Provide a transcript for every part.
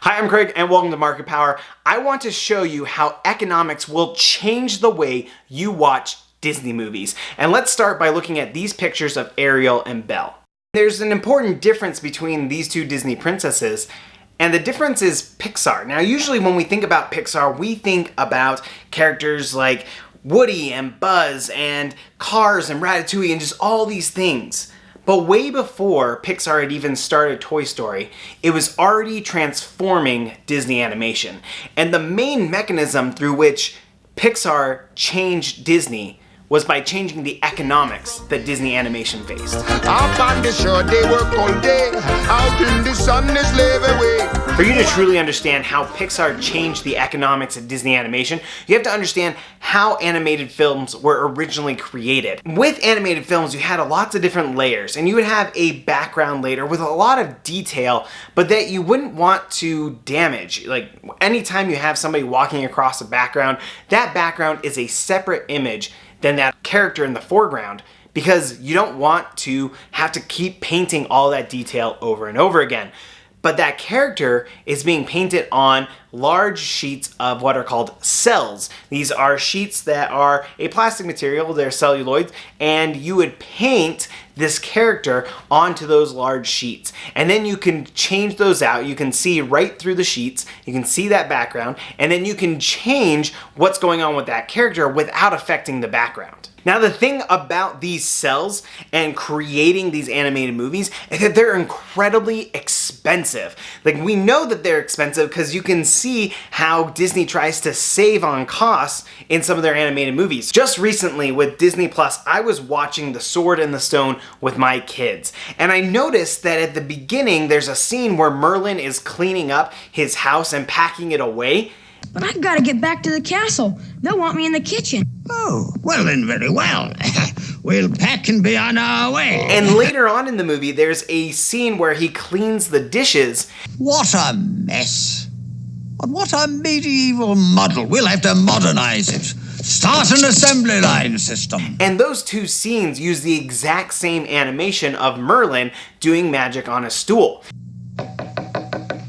Hi, I'm Craig and welcome to Market Power. I want to show you how economics will change the way you watch Disney movies. And let's start by looking at these pictures of Ariel and Belle. There's an important difference between these two Disney princesses, and the difference is Pixar. Now, usually when we think about Pixar, we think about characters like Woody and Buzz and Cars and Ratatouille and just all these things. But way before Pixar had even started Toy Story, it was already transforming Disney animation. And the main mechanism through which Pixar changed Disney was by changing the economics that Disney animation faced. Up on the shore, they work all day. Out in the sun, they slave away. For you to truly understand how Pixar changed the economics of Disney animation, you have to understand how animated films were originally created. With animated films, you had lots of different layers, and you would have a background layer with a lot of detail, but that you wouldn't want to damage. Like, anytime you have somebody walking across a background, that background is a separate image than that character in the foreground, because you don't want to have to keep painting all that detail over and over again. But that character is being painted on large sheets of what are called cells. These are sheets that are a plastic material, they're celluloid, and you would paint this character onto those large sheets. And then you can change those out. You can see right through the sheets, you can see that background, and then you can change what's going on with that character without affecting the background. Now, the thing about these cells and creating these animated movies is that they're incredibly expensive. Like, we know that they're expensive because you can see how Disney tries to save on costs in some of their animated movies. Just recently with Disney Plus, I was watching The Sword and the Stone with my kids, and I noticed that at the beginning there's a scene where Merlin is cleaning up his house and packing it away. But I've got to get back to the castle. They'll want me in the kitchen. Oh, well then, very well. We'll pack and be on our way. And later on in the movie, there's a scene where he cleans the dishes. What a mess. And what a medieval muddle. We'll have to modernize it. Start an assembly line system. And those two scenes use the exact same animation of Merlin doing magic on a stool.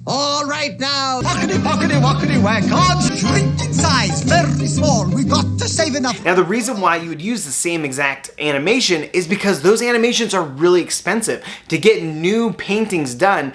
All right now. Pockety, pockety, wockety, whack. Odds shrink in size. Very small. We've got to save enough. Now, the reason why you would use the same exact animation is because those animations are really expensive. To get new paintings done,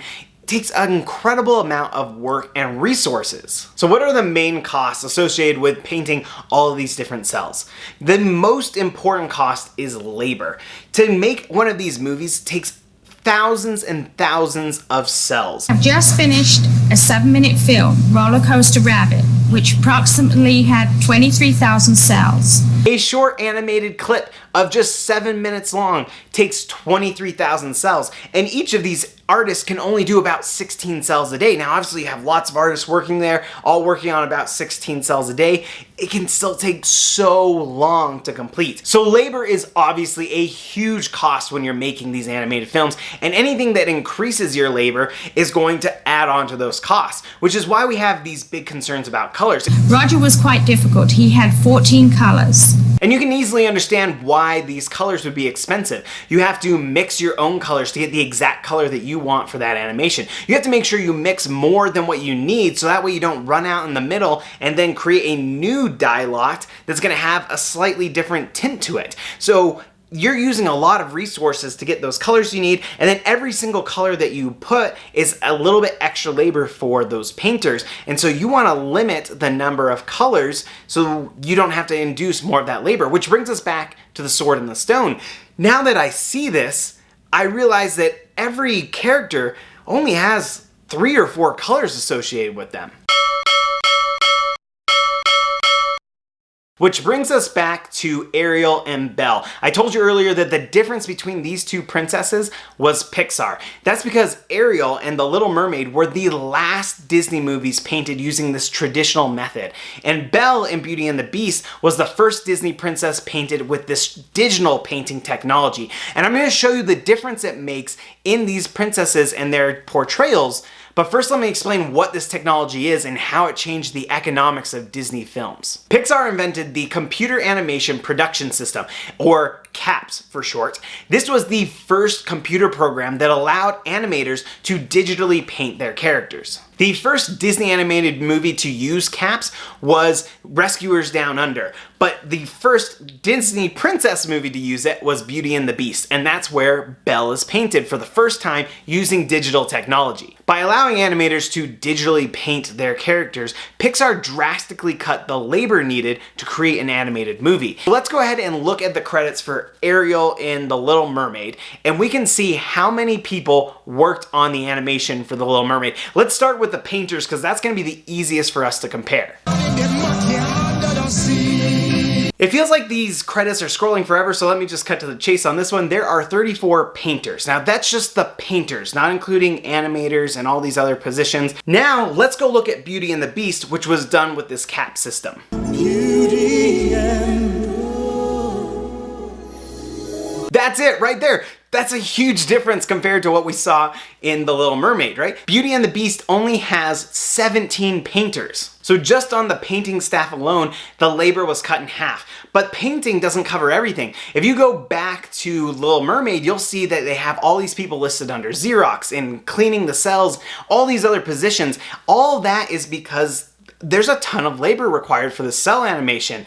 it takes an incredible amount of work and resources. So what are the main costs associated with painting all of these different cells? The most important cost is labor. To make one of these movies takes thousands and thousands of cells. I've just finished a 7-minute film, Roller Coaster Rabbit, which approximately had 23,000 cells. A short animated clip of just 7 minutes long takes 23,000 cells, and each of these artists can only do about 16 cells a day. Now, obviously, you have lots of artists working there, all working on about 16 cells a day. It can still take so long to complete. So labor is obviously a huge cost when you're making these animated films, and anything that increases your labor is going to add on to those costs, which is why we have these big concerns about colors. Roger was quite difficult. He had 14 colors. And you can easily understand why these colors would be expensive. You have to mix your own colors to get the exact color that you want for that animation. You have to make sure you mix more than what you need, so that way you don't run out in the middle and then create a new dye lot that's going to have a slightly different tint to it. So you're using a lot of resources to get those colors you need, and then every single color that you put is a little bit extra labor for those painters. And so you want to limit the number of colors so you don't have to induce more of that labor, which brings us back to The Sword and the Stone. Now that I see this, I realize that every character only has 3 or 4 colors associated with them. Which brings us back to Ariel and Belle. I told you earlier that the difference between these two princesses was Pixar. That's because Ariel and the Little Mermaid were the last Disney movies painted using this traditional method. And Belle in Beauty and the Beast was the first Disney princess painted with this digital painting technology. And I'm going to show you the difference it makes in these princesses and their portrayals. But first, let me explain what this technology is and how it changed the economics of Disney films. Pixar invented the computer animation production system, or CAPS for short. This was the first computer program that allowed animators to digitally paint their characters. The first Disney animated movie to use CAPS was Rescuers Down Under, but the first Disney princess movie to use it was Beauty and the Beast, and that's where Belle is painted for the first time using digital technology. By allowing animators to digitally paint their characters, Pixar drastically cut the labor needed to create an animated movie. So let's go ahead and look at the credits for Ariel in The Little Mermaid, and we can see how many people worked on the animation for The Little Mermaid. Let's start with the painters, because that's going to be the easiest for us to compare. It feels like these credits are scrolling forever, so let me just cut to the chase on this one. There are 34 painters. Now that's just the painters, not including animators and all these other positions. Now let's go look at Beauty and the Beast, which was done with this cap system. That's it right there. That's a huge difference compared to what we saw in The Little Mermaid, right? Beauty and the Beast only has 17 painters. So just on the painting staff alone, the labor was cut in half. But painting doesn't cover everything. If you go back to Little Mermaid, you'll see that they have all these people listed under Xerox and cleaning the cells, all these other positions. All that is because there's a ton of labor required for the cell animation.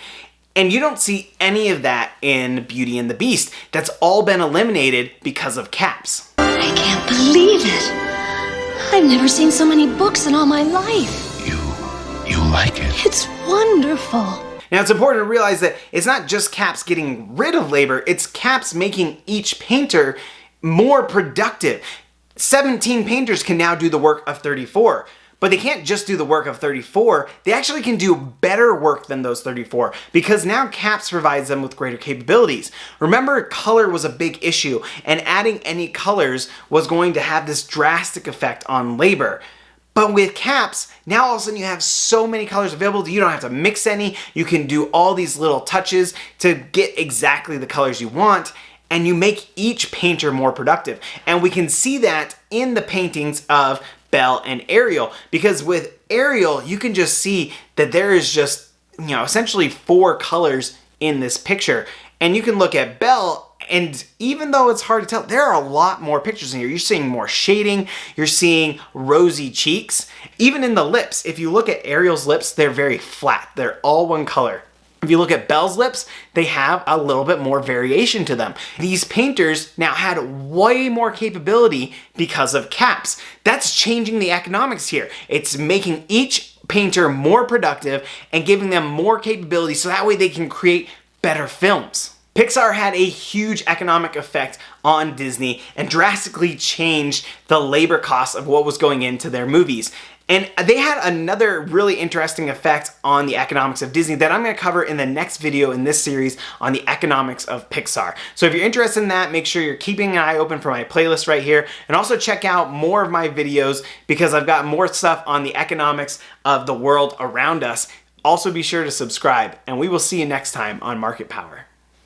And you don't see any of that in Beauty and the Beast. That's all been eliminated because of CAPS. I can't believe it. I've never seen so many books in all my life. You like it? It's wonderful. Now it's important to realize that it's not just CAPS getting rid of labor, it's CAPS making each painter more productive. 17 painters can now do the work of 34. But they can't just do the work of 34, they actually can do better work than those 34 because now CAPS provides them with greater capabilities. Remember, color was a big issue, and adding any colors was going to have this drastic effect on labor. But with CAPS, now all of a sudden you have so many colors available, you don't have to mix any, you can do all these little touches to get exactly the colors you want, and you make each painter more productive. And we can see that in the paintings of Belle and Ariel, because with Ariel, you can just see that there is just, essentially 4 colors in this picture. And you can look at Belle, and even though it's hard to tell, there are a lot more pictures in here. You're seeing more shading, you're seeing rosy cheeks. Even in the lips, if you look at Ariel's lips, they're very flat. They're all one color. If you look at Belle's lips, they have a little bit more variation to them. These painters now had way more capability because of CAPS. That's changing the economics here. It's making each painter more productive and giving them more capability so that way they can create better films. Pixar had a huge economic effect on Disney and drastically changed the labor costs of what was going into their movies. And they had another really interesting effect on the economics of Disney that I'm going to cover in the next video in this series on the economics of Pixar. So if you're interested in that, make sure you're keeping an eye open for my playlist right here. And also check out more of my videos because I've got more stuff on the economics of the world around us. Also be sure to subscribe, and we will see you next time on Market Power.